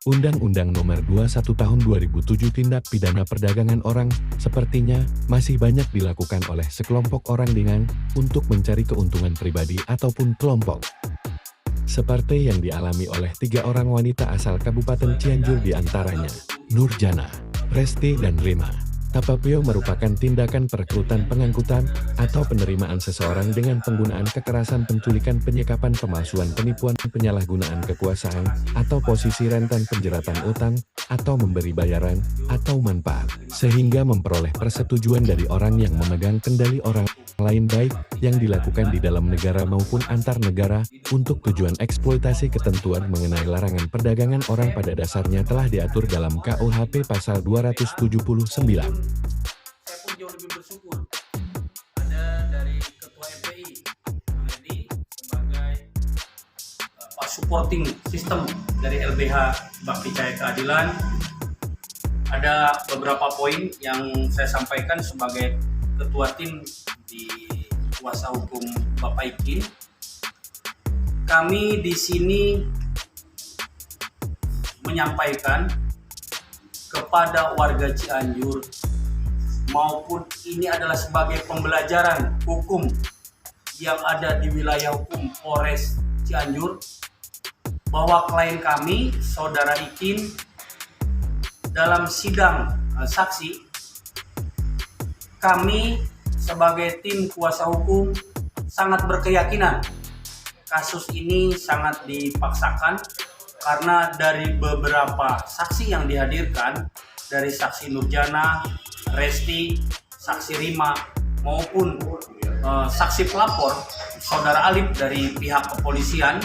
Undang-Undang Nomor 21 Tahun 2007 Tindak Pidana Perdagangan Orang sepertinya masih banyak dilakukan oleh sekelompok orang dengan untuk mencari keuntungan pribadi ataupun kelompok. Seperti yang dialami oleh 3 orang wanita asal Kabupaten Cianjur di antaranya, Nurjana, Resti dan Rima. Tapapio merupakan tindakan perekrutan pengangkutan atau penerimaan seseorang dengan penggunaan kekerasan, penculikan, penyekapan, pemalsuan, penipuan, penyalahgunaan kekuasaan, atau posisi rentan, penjeratan utang, atau memberi bayaran, atau manfaat, sehingga memperoleh persetujuan dari orang yang memegang kendali orang lain baik yang dilakukan di dalam negara maupun antar negara untuk tujuan eksploitasi. Ketentuan mengenai larangan perdagangan orang pada dasarnya telah diatur dalam KUHP pasal 279. Saya pun jauh lebih bersyukur ada dari Ketua FPI Edi sebagai supporting system dari LBH Bakti Cahaya Keadilan. Ada beberapa poin yang saya sampaikan sebagai Ketua Tim di kuasa hukum Bapak Ikin. Kami di sini menyampaikan kepada warga Cianjur maupun ini adalah sebagai pembelajaran hukum yang ada di wilayah hukum Polres Cianjur, bahwa klien kami, Saudara Ikin, dalam sidang saksi, kami sebagai tim kuasa hukum sangat berkeyakinan kasus ini sangat dipaksakan karena dari beberapa saksi yang dihadirkan, dari saksi Nurjana, Resti, saksi Rima maupun saksi pelapor Saudara Alif dari pihak kepolisian,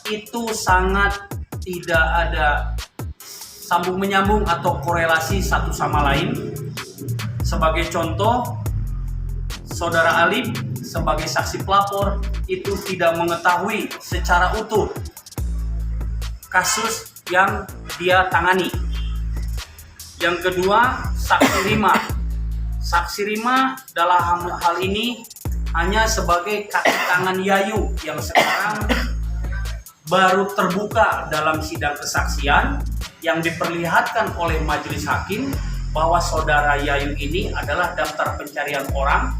itu sangat tidak ada sambung menyambung atau korelasi satu sama lain. Sebagai contoh, Saudara Alif sebagai saksi pelapor itu tidak mengetahui secara utuh kasus yang dia tangani. Yang kedua, saksi Rima. Saksi Rima dalam hal ini hanya sebagai kaki tangan Yayu yang sekarang baru terbuka dalam sidang kesaksian yang diperlihatkan oleh majelis hakim bahwa Saudara Yayu ini adalah daftar pencarian orang,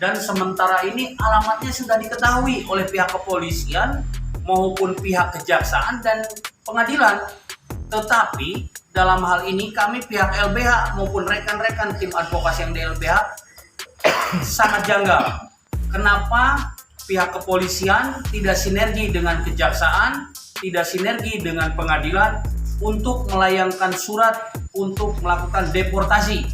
dan sementara ini alamatnya sudah diketahui oleh pihak kepolisian maupun pihak kejaksaan dan pengadilan. Tetapi dalam hal ini kami pihak LBH maupun rekan-rekan tim advokasi yang di LBH sangat janggal. Kenapa pihak kepolisian tidak sinergi dengan kejaksaan, tidak sinergi dengan pengadilan untuk melayangkan surat untuk melakukan deportasi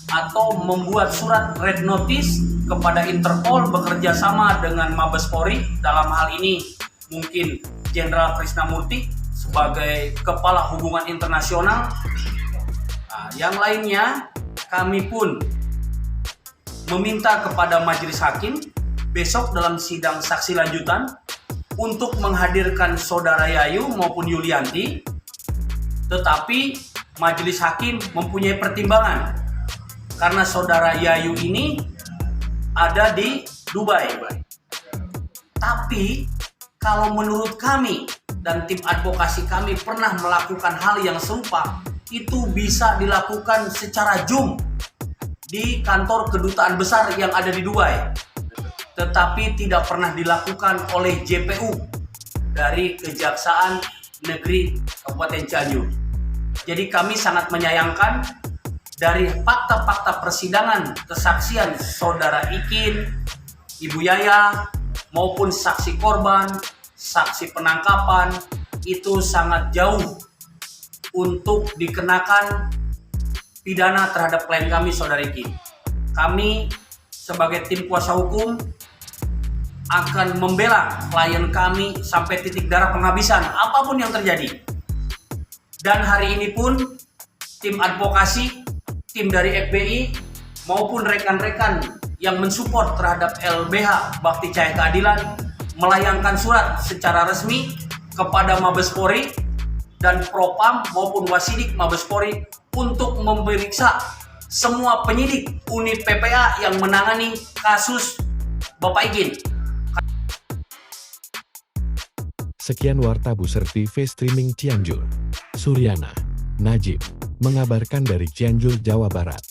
atau membuat surat red notice kepada Interpol bekerja sama dengan Mabes Polri, dalam hal ini mungkin Jenderal Krisnamurti sebagai Kepala Hubungan Internasional. Nah, yang lainnya kami pun meminta kepada majelis hakim besok dalam sidang saksi lanjutan untuk menghadirkan Saudara Yayu maupun Yulianti, tetapi majelis hakim mempunyai pertimbangan karena Saudara Yayu ini ada di Dubai. Tapi kalau menurut kami dan tim advokasi kami pernah melakukan hal yang serupa, itu bisa dilakukan secara Zoom di kantor kedutaan besar yang ada di Dubai, tetapi tidak pernah dilakukan oleh JPU dari Kejaksaan Negeri Kabupaten Cianjur. Jadi kami sangat menyayangkan dari fakta-fakta persidangan kesaksian Saudara Ikin, Ibu Yaya, maupun saksi korban, saksi penangkapan, itu sangat jauh untuk dikenakan pidana terhadap klien kami, Saudara Ikin. Kami sebagai tim kuasa hukum akan membela klien kami sampai titik darah penghabisan, apapun yang terjadi. Dan hari ini pun tim advokasi, tim dari FBI maupun rekan-rekan yang mensupport terhadap LBH Bakti Cahaya Keadilan melayangkan surat secara resmi kepada Mabes Polri dan Propam maupun Wasidik Mabes Polri untuk memeriksa semua penyidik unit PPA yang menangani kasus Bapak Ikin. Sekian Warta Buser TV Streaming Cianjur. Suryana Najib mengabarkan dari Cianjur, Jawa Barat.